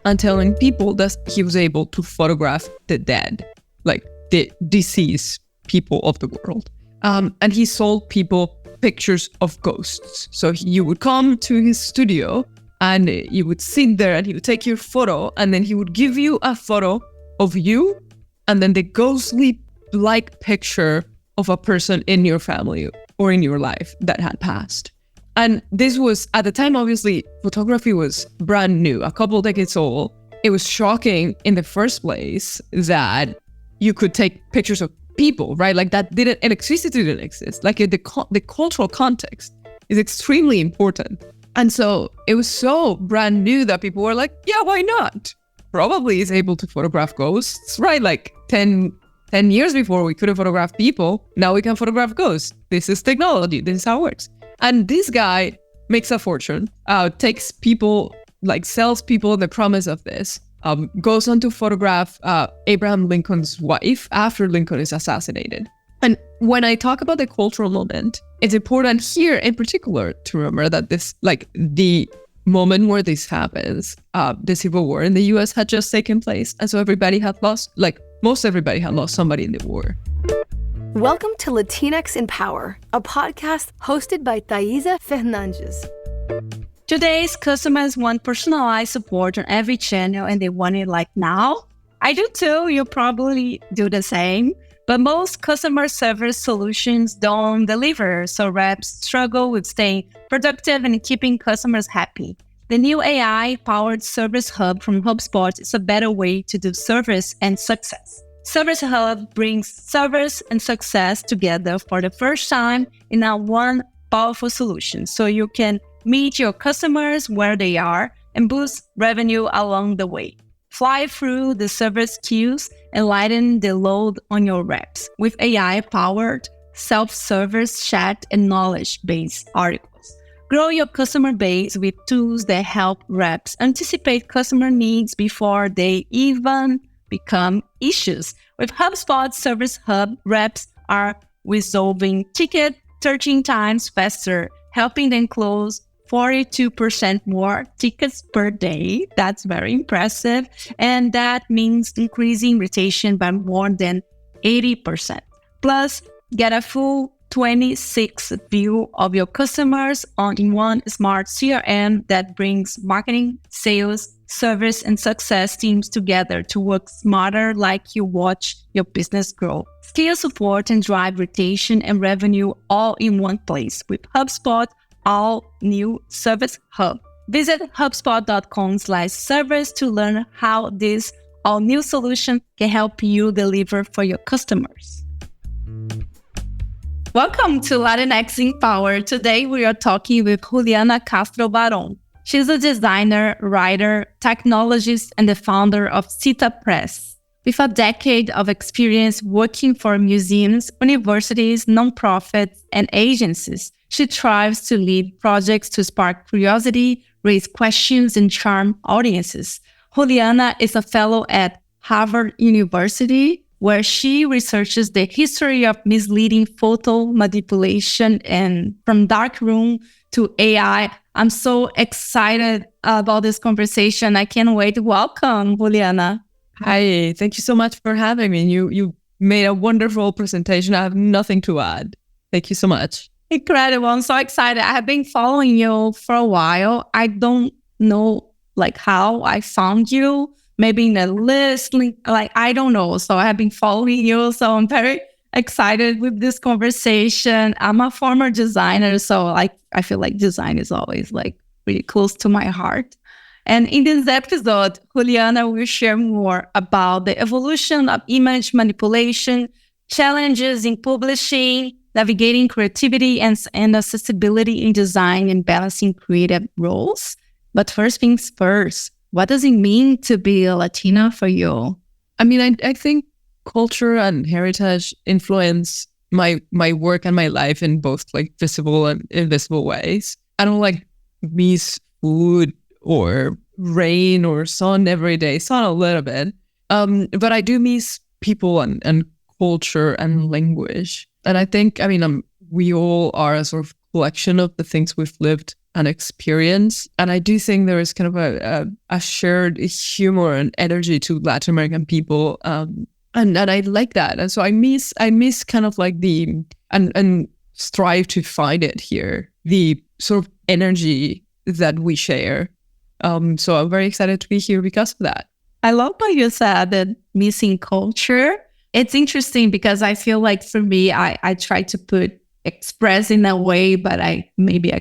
and telling people that he was able to photograph the dead, like the deceased people of the world. And he sold people pictures of ghosts. So you would come to his studio and you would sit there and he would take your photo and then he would give you a photo of you and then the ghostly-like picture of a person in your family or in your life that had passed. And this was, at the time, obviously, photography was brand new, a couple decades old. It was shocking in the first place that you could take pictures of people, right? Like that electricity didn't exist. Like the cultural context is extremely important. And so it was so brand new that people were like, yeah, why not? Probably is able to photograph ghosts, right? Like 10 years before we couldn't photograph people. Now we can photograph ghosts. This is technology. This is how it works. And this guy makes a fortune, takes people, like sells people the promise of this, goes on to photograph Abraham Lincoln's wife after Lincoln is assassinated. And when I talk about the cultural moment, it's important here in particular to remember that this, like the moment where this happens, the Civil War in the US had just taken place. And so everybody had lost, like most everybody had lost somebody in the war. Welcome to Latinx in Power, a podcast hosted by Thaisa Fernandes. Today's customers want personalized support on every channel and they want it like now. I do too, you probably do the same. But most customer service solutions don't deliver, so reps struggle with staying productive and keeping customers happy. The new AI-powered Service Hub from HubSpot is a better way to do service and success. Service Hub brings service and success together for the first time in a one powerful solution, so you can meet your customers where they are and boost revenue along the way. Fly through the service queues and lighten the load on your reps with AI-powered self-service chat and knowledge-based articles. Grow your customer base with tools that help reps anticipate customer needs before they even become issues. With HubSpot Service Hub, reps are resolving tickets 13 times faster, helping them close 42% more tickets per day. That's very impressive. And that means increasing retention by more than 80%. Plus, get a full 360 view of your customers in one smart CRM that brings marketing, sales, service, and success teams together to work smarter like you watch your business grow. Scale support and drive retention and revenue all in one place with HubSpot all new Service Hub. Visit HubSpot.com/service to learn how this all new solution can help you deliver for your customers. Welcome to Latinx in Power. Today we are talking with Juliana Castro Varón. She's a designer, writer, technologist, and the founder of Cita Press. With a decade of experience working for museums, universities, nonprofits, and agencies, she strives to lead projects to spark curiosity, raise questions, and charm audiences. Juliana is a fellow at Harvard University, where she researches the history of misleading photo manipulation and from Darkroom to AI. I'm so excited about this conversation. I can't wait. Welcome, Juliana. Hi, thank you so much for having me. You made a wonderful presentation. I have nothing to add. Thank you so much. Incredible. I'm so excited. I have been following you for a while. I don't know how I found you, maybe in a list, I don't know. So I have been following you. So I'm very excited with this conversation. I'm a former designer, so I feel like design is always really close to my heart. And in this episode, Juliana will share more about the evolution of image manipulation, challenges in publishing, navigating creativity and accessibility in design, and balancing creative roles. But first things first, what does it mean to be a Latina for you? I mean, I think culture and heritage influence my work and my life in both visible and invisible ways. I don't miss food or rain or sun every day. Sun a little bit. But I do miss people and culture and language. And I think, we all are a sort of collection of the things we've lived an experience. And I do think there is kind of a shared humor and energy to Latin American people. And I like that. And so I miss kind of like and strive to find it here, the sort of energy that we share. So I'm very excited to be here because of that. I love what you said, that missing culture. It's interesting because I feel like for me, I try to express in a way, but I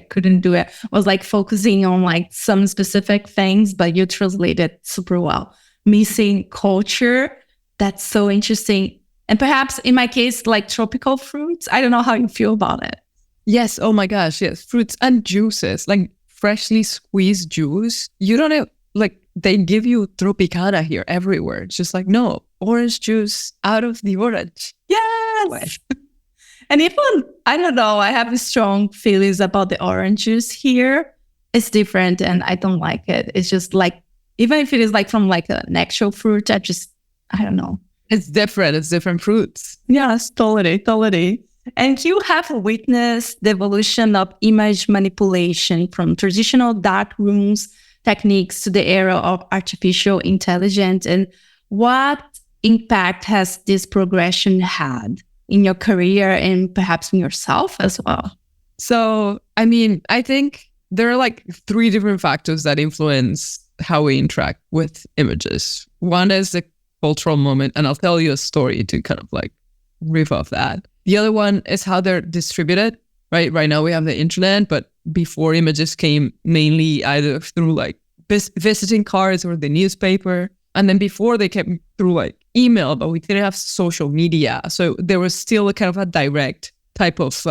couldn't do it. I was like focusing on like some specific things, but you translated super well. Missing culture. That's so interesting. And perhaps in my case, like tropical fruits. I don't know how you feel about it. Yes. Oh my gosh. Yes. Fruits and juices, like freshly squeezed juice. You don't have, like, they give you Tropicana here everywhere. It's just like, no, orange juice out of the orange. Yes. And even, I don't know, I have strong feelings about the orange juice here. It's different and I don't like it. It's just like, even if it is like from like an actual fruit, I don't know. It's different. It's different fruits. Yes, totally. And you have witnessed the evolution of image manipulation from traditional dark rooms techniques to the era of artificial intelligence. And what impact has this progression had in your career and perhaps in yourself as well? So, I mean, I think there are like 3 different factors that influence how we interact with images. One is the cultural moment, and I'll tell you a story to kind of like riff off that. The other one is how they're distributed, right? Right now we have the internet, but before images came mainly either through like visiting cards or the newspaper. And then before they came through like email, but we didn't have social media. So there was still a kind of a direct type of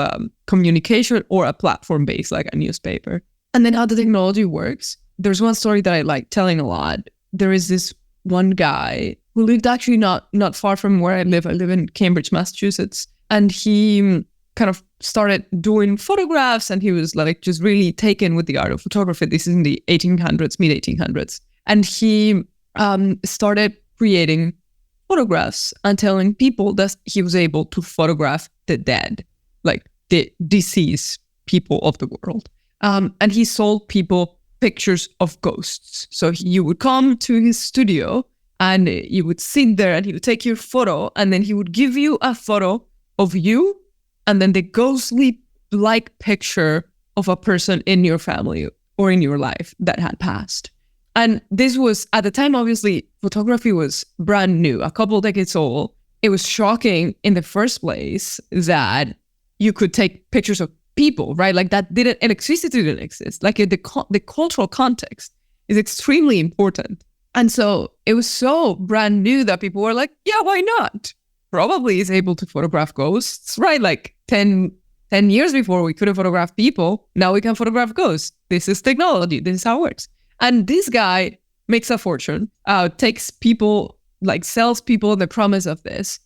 communication or a platform based like a newspaper. And then how the technology works. There's one story that I like telling a lot. There is this one guy who lived actually not far from where I live. I live in Cambridge, Massachusetts. And he kind of started doing photographs and he was like just really taken with the art of photography. This is in the 1800s, mid 1800s. And he started creating photographs and telling people that he was able to photograph the dead, like the deceased people of the world. And he sold people pictures of ghosts. So you would come to his studio and you would sit there and he would take your photo and then he would give you a photo of you and then the ghostly-like picture of a person in your family or in your life that had passed. And this was, at the time, obviously, photography was brand new, a couple of decades old. It was shocking in the first place that you could take pictures of people, right? Like that electricity didn't exist. Like the cultural context is extremely important. And so it was so brand new that people were like, yeah, why not? Probably is able to photograph ghosts, right? Like 10 years before we couldn't photograph people. Now we can photograph ghosts. This is technology. This is how it works. And this guy makes a fortune, takes people, like sells people the promise of this,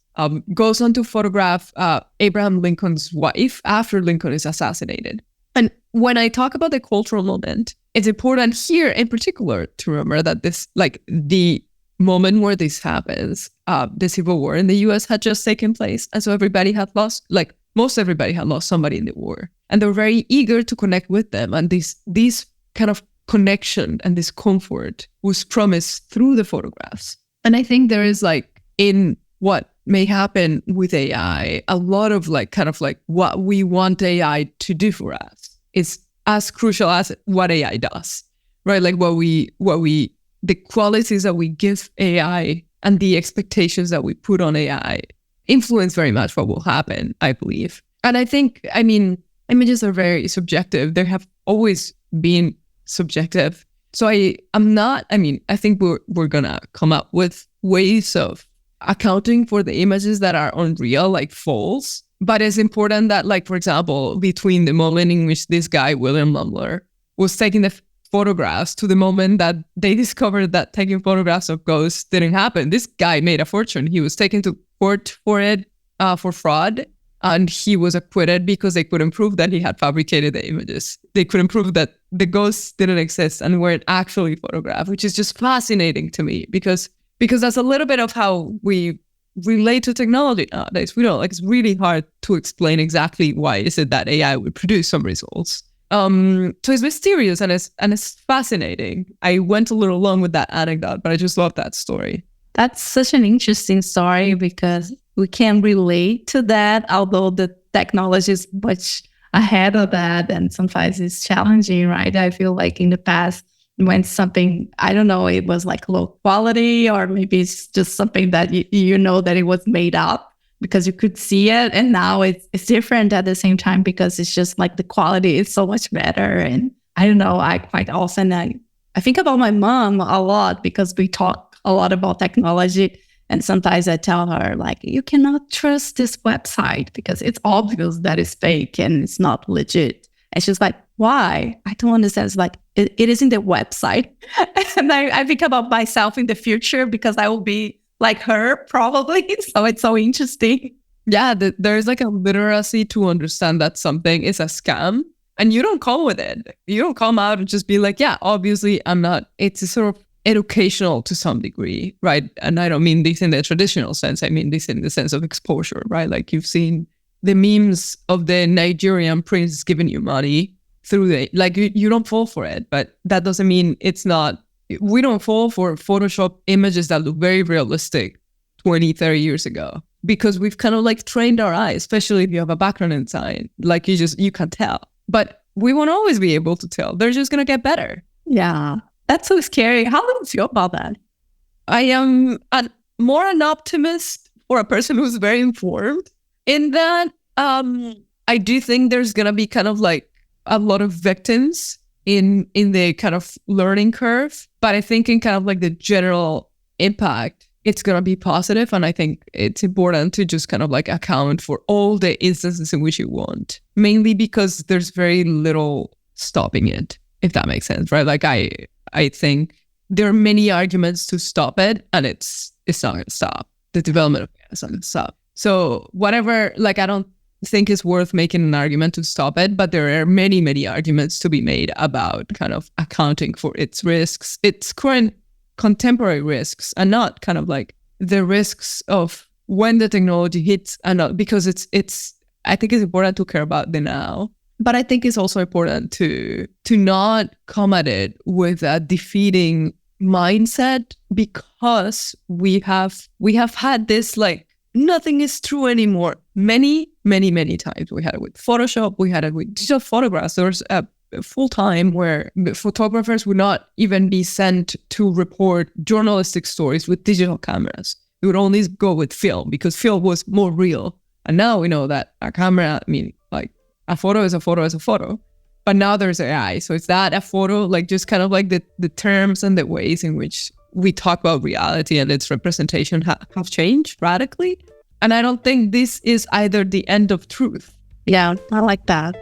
goes on to photograph Abraham Lincoln's wife after Lincoln is assassinated. And when I talk about the cultural moment, it's important here in particular to remember that this, like the moment where this happens, the Civil War in the US had just taken place. And so everybody had lost, like most everybody had lost somebody in the war. And they were very eager to connect with them. And these kind of connection and this comfort was promised through the photographs. And I think there is like in what may happen with AI, a lot of like kind of like what we want AI to do for us is as crucial as what AI does, right? Like the qualities that we give AI and the expectations that we put on AI influence very much what will happen, I believe. And I think, I mean, images are very subjective. They have always been subjective. So I think we're gonna come up with ways of accounting for the images that are unreal, like false. But it's important that, like, for example, between the moment in which this guy, William Lumler, was taking the photographs to the moment that they discovered that taking photographs of ghosts didn't happen, this guy made a fortune. He was taken to court for it, for fraud. And he was acquitted because they couldn't prove that he had fabricated the images. They couldn't prove that the ghosts didn't exist and weren't actually photographed, which is just fascinating to me because that's a little bit of how we relate to technology nowadays. We don't, like, it's really hard to explain exactly why is it that AI would produce some results So it's mysterious and it's fascinating. I went a little long with that anecdote, but I just love that story. That's such an interesting story because we can relate to that, although the technology is much ahead of that, and sometimes it's challenging, right? I feel like in the past, when something, I don't know, it was like low quality, or maybe it's just something that you know that it was made up because you could see it, and now it's different at the same time because it's just like the quality is so much better. And I don't know, I quite often I think about my mom a lot because we talk a lot about technology, and sometimes I tell her, like, you cannot trust this website because it's obvious that it's fake and it's not legit. And she's like, why? I don't understand. It's like, it isn't the website. And I think about myself in the future because I will be like her probably. So it's so interesting. Yeah, there's like a literacy to understand that something is a scam, and you don't come with it. You don't come out and just be like, yeah, obviously I'm not. It's a sort of educational to some degree, right? And I don't mean this in the traditional sense. I mean this in the sense of exposure, right? Like you've seen the memes of the Nigerian prince giving you money through you don't fall for it, but that doesn't mean it's not. We don't fall for Photoshop images that look very realistic 20, 30 years ago because we've kind of like trained our eyes, especially if you have a background in science, like you can tell. But we won't always be able to tell. They're just going to get better. Yeah. That's so scary. How do you feel about that? I am more an optimist or a person who's very informed in that I do think there's going to be kind of like a lot of victims in the kind of learning curve. But I think in kind of like the general impact, it's going to be positive. And I think it's important to just kind of like account for all the instances in which you want, mainly because there's very little stopping it, if that makes sense, right? Like I think there are many arguments to stop it, and it's not going to stop. The development of it is not going to stop. So whatever, like I don't think it's worth making an argument to stop it, but there are many, many arguments to be made about kind of accounting for its risks, its current contemporary risks, and not kind of like the risks of when the technology hits, and not because I think it's important to care about the now. But I think it's also important to not come at it with a defeating mindset, because we have had this like nothing is true anymore many, many, many times. We had it with Photoshop, we had it with digital photographs. There was a full time where photographers would not even be sent to report journalistic stories with digital cameras. It would only go with film because film was more real. And now we know that a camera, I mean, like, a photo is a photo is a photo. But now there's AI. So it's that a photo, like just kind of like the terms and the ways in which we talk about reality and its representation have changed radically. And I don't think this is either the end of truth. Yeah, I like that.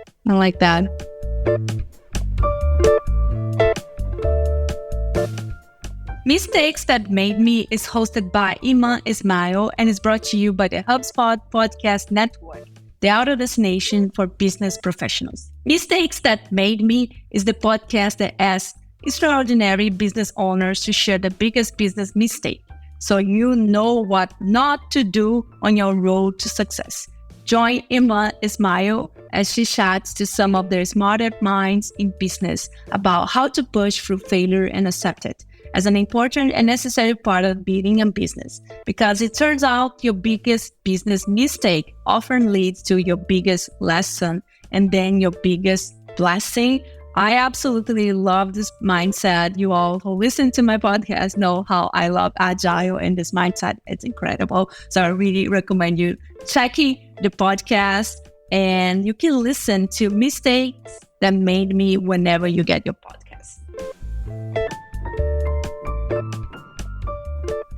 Mistakes That Made Me is hosted by Iman Ismail and is brought to you by the HubSpot Podcast Network, the auto destination for business professionals. Mistakes That Made Me is the podcast that asks extraordinary business owners to share the biggest business mistake, so you know what not to do on your road to success. Join Iman Ismail as she chats to some of the smarter minds in business about how to push through failure and accept it as an important and necessary part of building a business, because it turns out your biggest business mistake often leads to your biggest lesson and then your biggest blessing. I absolutely love this mindset. You all who listen to my podcast know how I love Agile and this mindset. It's incredible. So I really recommend you checking the podcast, and you can listen to Mistakes That Made Me whenever you get your podcast.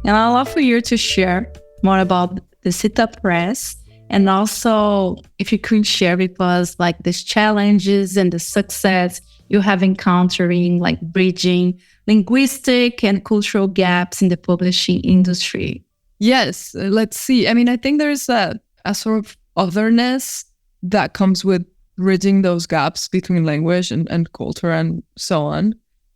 And I'd love for you to share more about the Cita Press, and also if you could share with us like these challenges and the success you have encountering, like bridging linguistic and cultural gaps in the publishing industry. Yes, let's see. I mean, I think there's a sort of otherness that comes with bridging those gaps between language and culture and so on.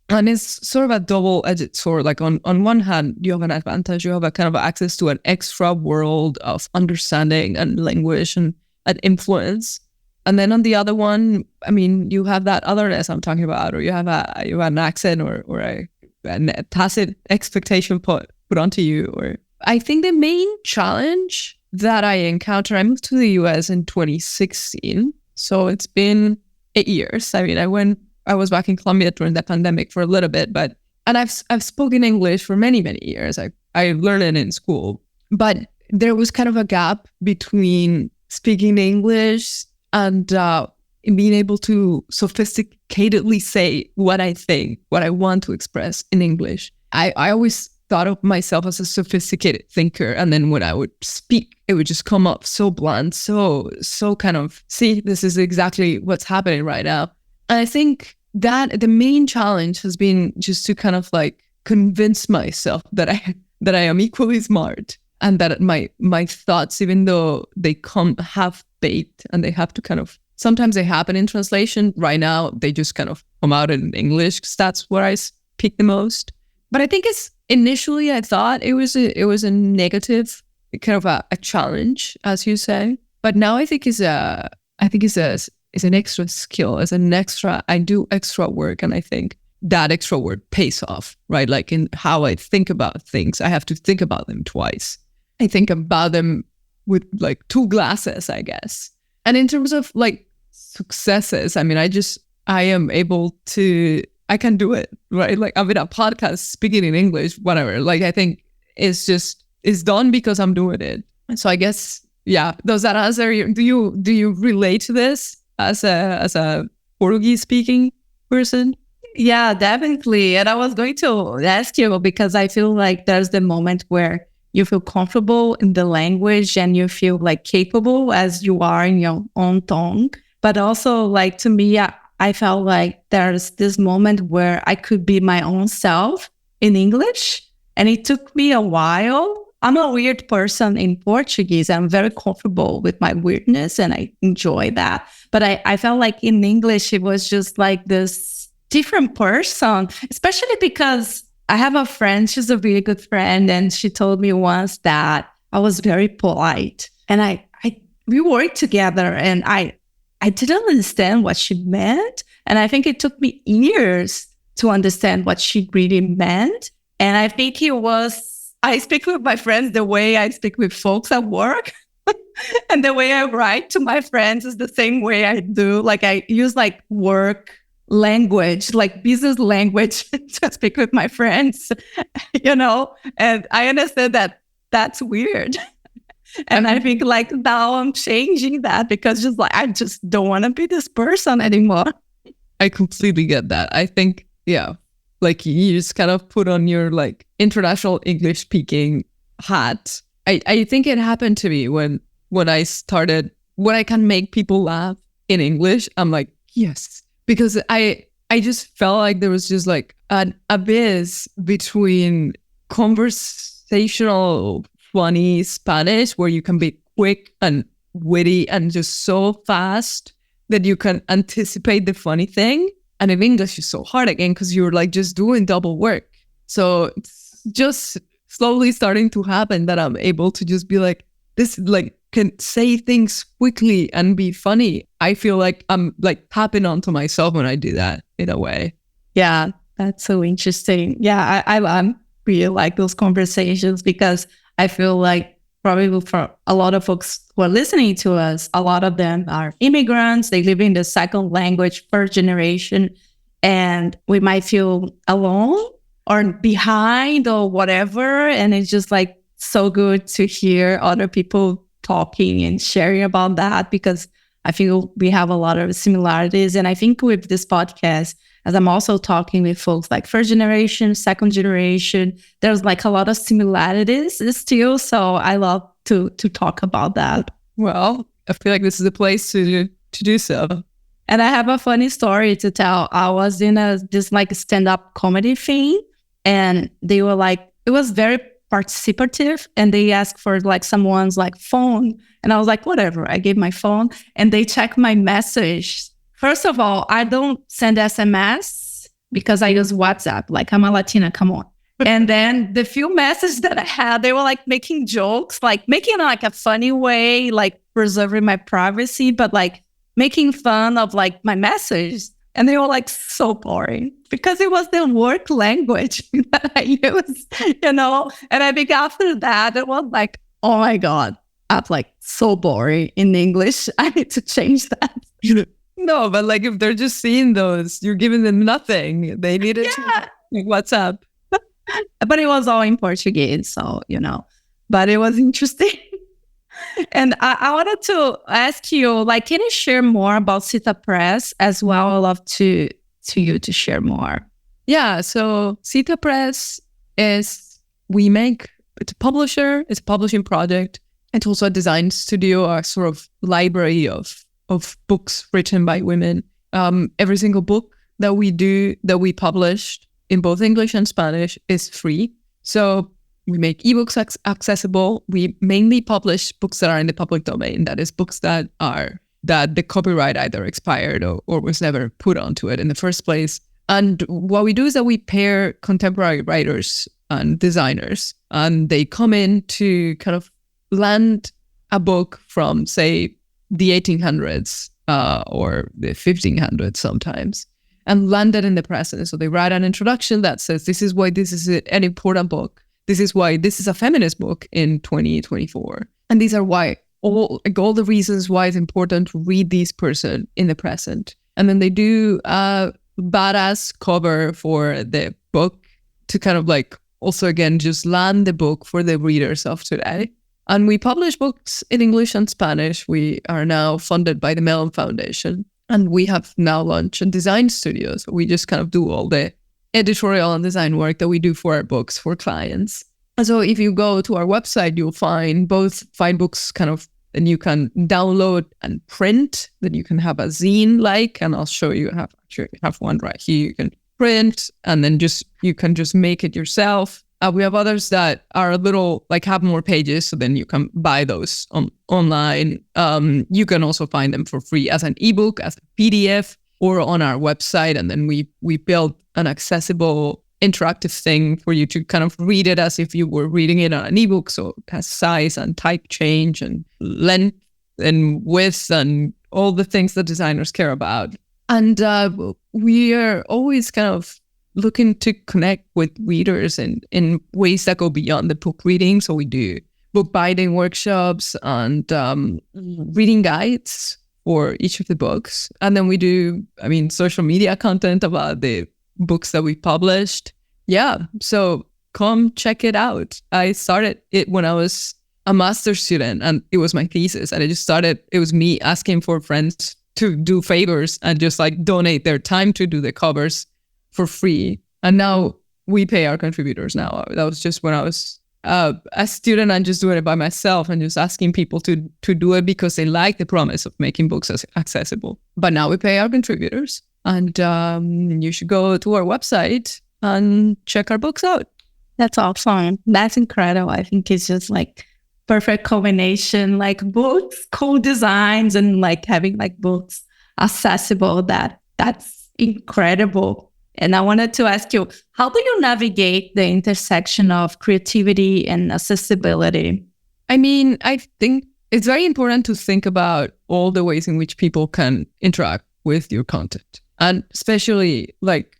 And it's sort of a double-edged sword. Like on one hand, you have an advantage. You have a kind of access to an extra world of understanding and language and influence. And then on the other one, I mean, you have that otherness I'm talking about, or you have an accent or a tacit expectation put onto you. Or I think the main challenge that I encounter, I moved to the US in 2016. So it's been 8 years. I mean, I was back in Colombia during the pandemic for a little bit, and I've spoken English for many, many years. I learned it in school, but there was kind of a gap between speaking English and being able to sophisticatedly say what I think, what I want to express in English. I always thought of myself as a sophisticated thinker, and then when I would speak, it would just come up so blunt, so kind of, see, this is exactly what's happening right now. And I think that the main challenge has been just to kind of like convince myself that I am equally smart, and that my thoughts, even though they come half baked and they have to kind of, sometimes they happen in translation. Right now, they just kind of come out in English because that's where I speak the most. But I think initially I thought it was a negative, kind of a challenge, as you say. But now I think it's an extra skill, I do extra work, and I think that extra work pays off, right? Like in how I think about things, I have to think about them twice. I think about them with like 2 glasses, I guess. And in terms of like successes, I mean, I am able to, I can do it, right? Like I'm in a podcast speaking in English, whatever. Like I think it's done because I'm doing it. So I guess, yeah, does that answer you? Do you relate to this as a Portuguese speaking person? Yeah, definitely. And I was going to ask you, because I feel like there's the moment where you feel comfortable in the language and you feel like capable as you are in your own tongue. But also, like, to me, I felt like there's this moment where I could be my own self in English. And it took me a while. I'm a weird person in Portuguese. I'm very comfortable with my weirdness and I enjoy that. But I felt like in English, it was just like this different person, especially because I have a friend, she's a really good friend, and she told me once that I was very polite. And we worked together and I didn't understand what she meant. And I think it took me years to understand what she really meant. And I think I speak with my friends the way I speak with folks at work. And the way I write to my friends is the same way I do. Like I use like work language, like business language to speak with my friends, and I understand that that's weird. And I think like now I'm changing that because just like, I just don't want to be this person anymore. I completely get that. I think, yeah, like you just kind of put on your like international English speaking hat. I think it happened to me when I started, when I can make people laugh in English, I'm like, yes. Because I just felt like there was just like an abyss between conversational, funny Spanish, where you can be quick and witty and just so fast that you can anticipate the funny thing. And in English, it's so hard again because you're like just doing double work. So it's just slowly starting to happen that I'm able to just be like, this like can say things quickly and be funny. I feel like I'm like tapping onto myself when I do that in a way. Yeah, that's so interesting. Yeah, I really like those conversations because I feel like probably for a lot of folks who are listening to us, a lot of them are immigrants. They live in the second language, first generation, and we might feel alone or behind or whatever. And it's just like so good to hear other people talking and sharing about that, because I feel we have a lot of similarities. And I think with this podcast, as I'm also talking with folks like first generation, second generation, there's like a lot of similarities still. So I love to talk about that. Well, I feel like this is a place to do so. And I have a funny story to tell. I was in this like stand-up comedy thing, and they were like, it was very participative, and they asked for like someone's like phone, and I was like, whatever. I gave my phone and they checked my message. First of all, I don't send SMS because I use WhatsApp. Like, I'm a Latina, come on. And then the few messages that I had, they were like making jokes, like making like a funny way, like preserving my privacy, but like making fun of like my message. And they were like so boring because it was the work language that I used, And I think after that, it was like, oh my God, I'm like so boring in English. I need to change that. No, but like if they're just seeing those, you're giving them nothing. They need it. Like, what's up? But it was all in Portuguese, so, but it was interesting. And I wanted to ask you, like, can you share more about Cita Press as well? I'd love to you to share more. Yeah, so Cita Press it's a publisher, it's a publishing project. It's also a design studio, a sort of library of books written by women. Every single book that we published in both English and Spanish is free. So we make ebooks accessible. We mainly publish books that are in the public domain. That is books that the copyright either expired or was never put onto it in the first place. And what we do is that we pair contemporary writers and designers, and they come in to kind of land a book from, say, the 1800s or the 1500s sometimes, and land it in the present. So they write an introduction that says, this is why this is an important book. This is why this is a feminist book in 2024. And these are why all the reasons why it's important to read this person in the present. And then they do a badass cover for the book to kind of like also, again, just land the book for the readers of today. And we publish books in English and Spanish. We are now funded by the Mellon Foundation. And we have now launched a design studio. So we just kind of do all the editorial and design work that we do for our books for clients. And so if you go to our website, you'll find books kind of, and you can download and print, then you can have a zine and I'll show you, I have one right here. You can print and then you can just make it yourself. We have others that are a little have more pages, so then you can buy those online. You can also find them for free as an ebook, as a PDF, or on our website. And then we built an accessible interactive thing for you to kind of read it as if you were reading it on an ebook. So it has size and type change and length and width and all the things that designers care about. And we are always kind of looking to connect with readers in ways that go beyond the book reading. So we do book binding workshops and reading guides for each of the books. And then we do, social media content about the books that we published. Yeah, so come check it out. I started it when I was a master's student and it was my thesis. And it was me asking for friends to do favors and just donate their time to do the covers for free. And now we pay our contributors now. That was just when I was a student and just doing it by myself and just asking people to do it because they like the promise of making books accessible. But now we pay our contributors. And you should go to our website and check our books out. That's awesome. That's incredible. I think it's just perfect combination, books, cool designs, and having books accessible. That's incredible. And I wanted to ask you, how do you navigate the intersection of creativity and accessibility? I think it's very important to think about all the ways in which people can interact with your content. And especially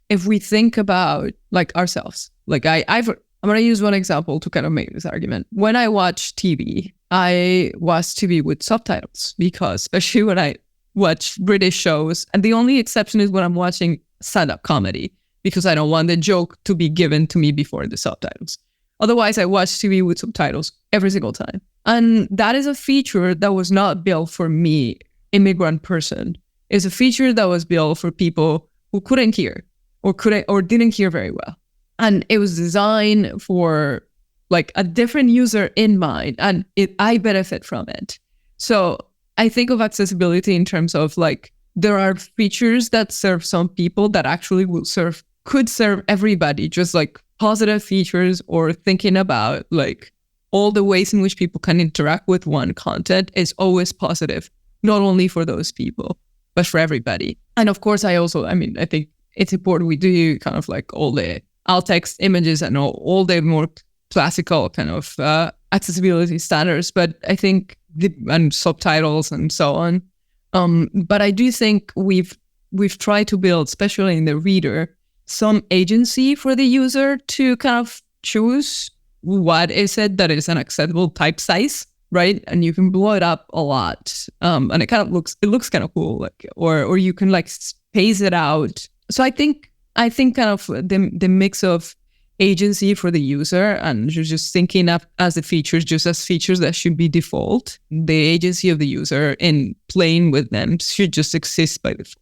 if we think about ourselves, I'm going to use one example to kind of make this argument. When I watch TV, I watch TV with subtitles because especially when I watch British shows, and the only exception is when I'm watching stand-up comedy because I don't want the joke to be given to me before the subtitles. Otherwise, I watch TV with subtitles every single time. And that is a feature that was not built for me, immigrant person. It's a feature that was built for people who couldn't hear or didn't hear very well. And it was designed for a different user in mind, and I benefit from it. So I think of accessibility in terms of there are features that serve some people that actually could serve everybody, just positive features, or thinking about all the ways in which people can interact with one content is always positive, not only for those people, but for everybody. And of course, I think it's important we do kind of all the alt text images and all the more classical kind of accessibility standards, but I think and subtitles and so on. But I do think we've tried to build, especially in the reader, some agency for the user to kind of choose what is it that is an acceptable type size, right? And you can blow it up a lot, and it looks kind of cool, like, or you can like space it out. So I think kind of the mix of agency for the user and just thinking up as the features, just as features that should be default. The agency of the user in playing with them should just exist by default.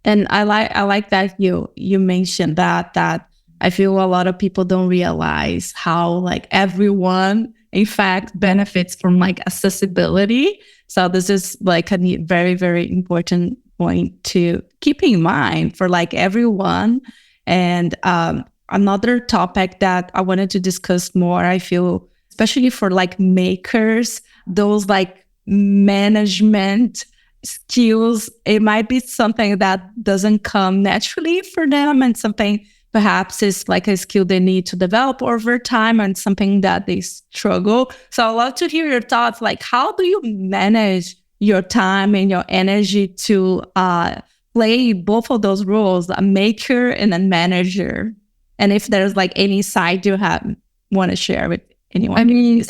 And I like that you mentioned that I feel a lot of people don't realize how like everyone in fact benefits from like accessibility. So this is like a very, very important point to keep in mind for like everyone. And another topic that I wanted to discuss more, I feel, especially for like makers, those like management skills, it might be something that doesn't come naturally for them, and something perhaps is like a skill they need to develop over time and something that they struggle. So I'd love to hear your thoughts, like how do you manage your time and your energy to play both of those roles, a maker and a manager? And if there's like any side you want to share with anyone. I mean,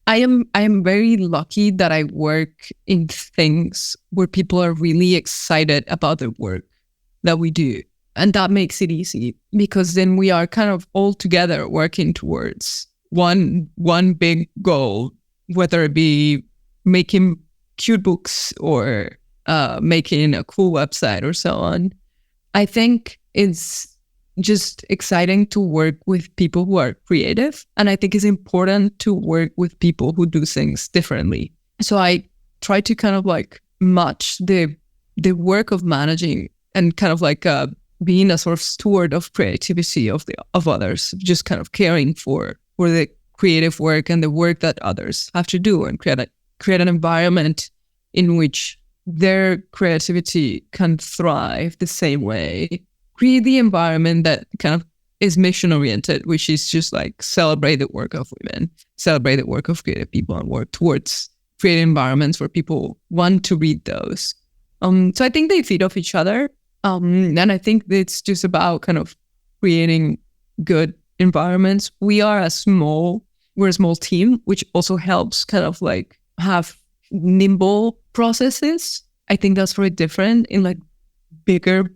I am very lucky that I work in things where people are really excited about the work that we do. And that makes it easy because then we are kind of all together working towards one big goal, whether it be making cute books or making a cool website or so on. I think it's just exciting to work with people who are creative. And I think it's important to work with people who do things differently. So I try to kind of like match the work of managing and kind of like being a sort of steward of creativity of others, just kind of caring for the creative work and the work that others have to do, and create an environment in which their creativity can thrive the same way. Create the environment that kind of is mission oriented, which is just like celebrate the work of women, celebrate the work of creative people, and work towards creating environments where people want to read those. So I think they feed off each other. And I think it's just about kind of creating good environments. We're a small team, which also helps kind of like have nimble processes. I think that's very different in like bigger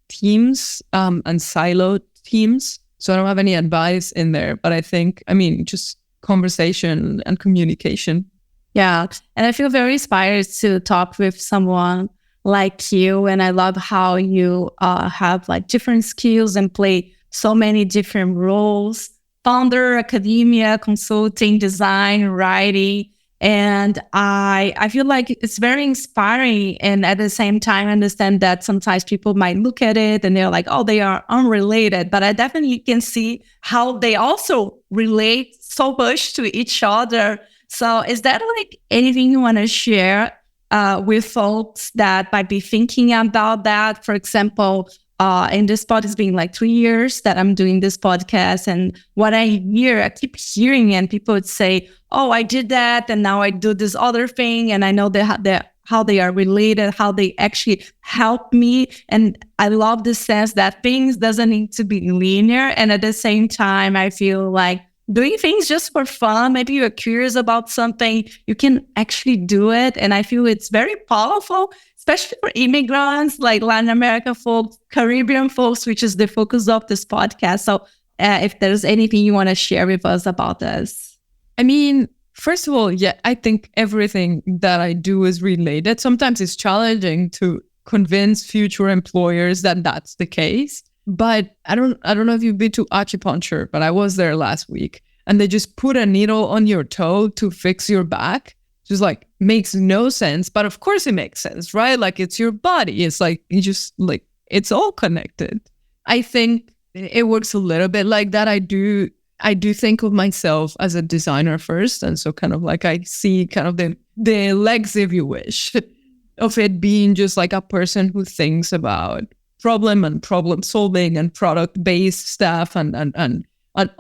teams and siloed teams. So I don't have any advice in there, but I think, just conversation and communication. Yeah. And I feel very inspired to talk with someone like you. And I love how you have like different skills and play so many different roles: founder, academia, consulting, design, writing. And I feel like it's very inspiring. And at the same time, I understand that sometimes people might look at it and they're like, oh, they are unrelated. But I definitely can see how they also relate so much to each other. So is that like anything you want to share with folks that might be thinking about that? For example, in this pod, it's been like 3 years that I'm doing this podcast. And what I keep hearing, and people would say, oh, I did that, and now I do this other thing. And I know how they are related, how they actually help me. And I love the sense that things doesn't need to be linear. And at the same time, I feel like doing things just for fun, maybe you're curious about something, you can actually do it. And I feel it's very powerful, especially for immigrants, like Latin American folks, Caribbean folks, which is the focus of this podcast. So if there's anything you want to share with us about this. First of all, yeah, I think everything that I do is related. Sometimes it's challenging to convince future employers that that's the case. But I don't know if you've been to acupuncture, but I was there last week, and they just put a needle on your toe to fix your back. Just like makes no sense, but of course it makes sense, right? Like it's your body. It's like you just like it's all connected. I think it works a little bit like that. I do think of myself as a designer first, and so kind of like I see kind of the legs, if you wish, of it being just like a person who thinks about problem solving and product-based stuff and an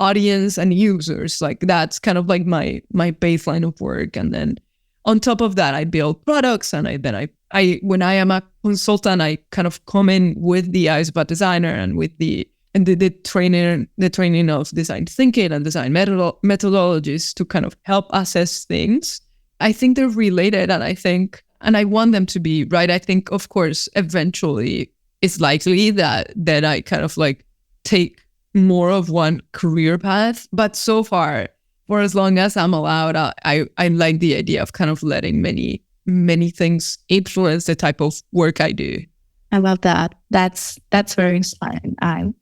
audience and users. Like that's kind of like my baseline of work. And then on top of that, I build products, and I when I am a consultant, I kind of come in with the eyes of a designer and with the training of design thinking and design methodologies to kind of help assess things. I think they're related, and I want them to be, right? I think, of course, eventually it's likely that I kind of like take more of one career path. But so far, for as long as I'm allowed, I like the idea of kind of letting many things influence the type of work I do. I love that. That's very inspiring. I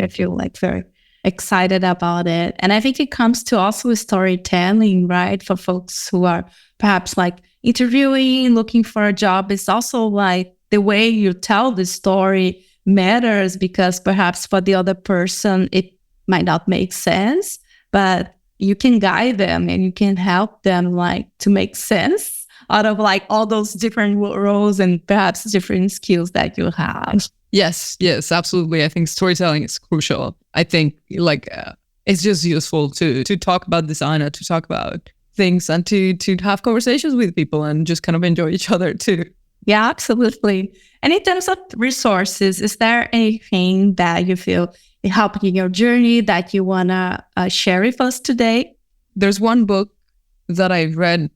feel like very excited about it. And I think it comes to also storytelling, right? For folks who are perhaps like interviewing, looking for a job. It's also like the way you tell the story matters, because perhaps for the other person, it might not make sense, but you can guide them and you can help them like to make sense out of like all those different roles and perhaps different skills that you have. Yes, absolutely. I think storytelling is crucial. I think like it's just useful to talk about design and to talk about things and to have conversations with people and just kind of enjoy each other too. Yeah, absolutely. And in terms of resources, is there anything that you feel helped in your journey that you want to share with us today? There's one book that I read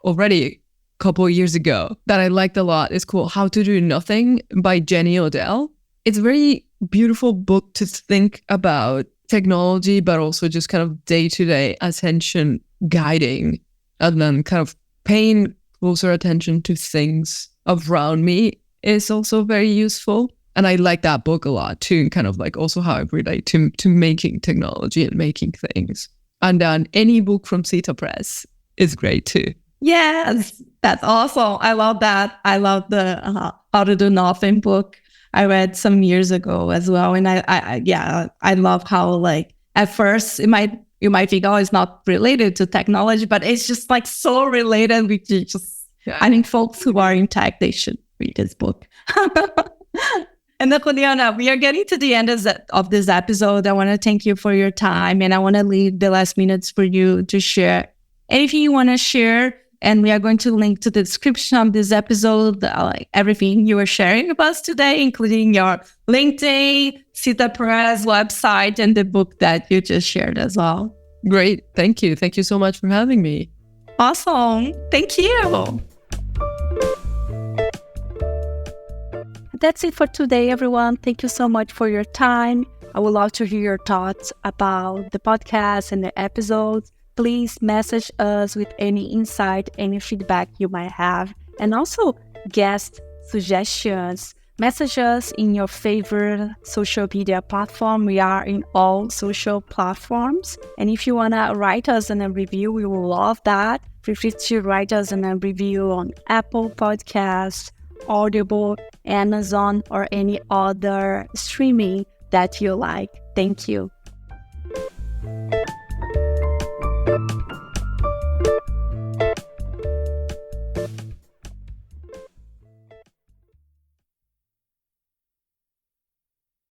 already a couple of years ago that I liked a lot. It's called How to Do Nothing by Jenny Odell. It's a very beautiful book to think about technology, but also just kind of day-to-day attention guiding, and then kind of paying closer attention to things around me is also very useful. And I like that book a lot too, and kind of like also how I relate to making technology and making things. And then any book from Cita Press is great too. Yes, that's awesome. I love that. I love the How to Do Nothing book I read some years ago as well. And I love how like at first you might think, oh, it's not related to technology, but it's just like so related. I think folks who are in tech, they should read this book. And Juliana, we are getting to the end of this episode. I want to thank you for your time, and I want to leave the last minutes for you to share anything you want to share. And we are going to link to the description of this episode, like everything you were sharing with us today, including your LinkedIn, Cita Press website, and the book that you just shared as well. Great. Thank you. Thank you so much for having me. Awesome. Thank you. That's it for today, everyone. Thank you so much for your time. I would love to hear your thoughts about the podcast and the episodes. Please message us with any insight, any feedback you might have, and also guest suggestions. Message us in your favorite social media platform. We are in all social platforms. And if you want to write us in a review, we will love that. Feel free to write us in a review on Apple Podcasts, Audible, Amazon, or any other streaming that you like. Thank you.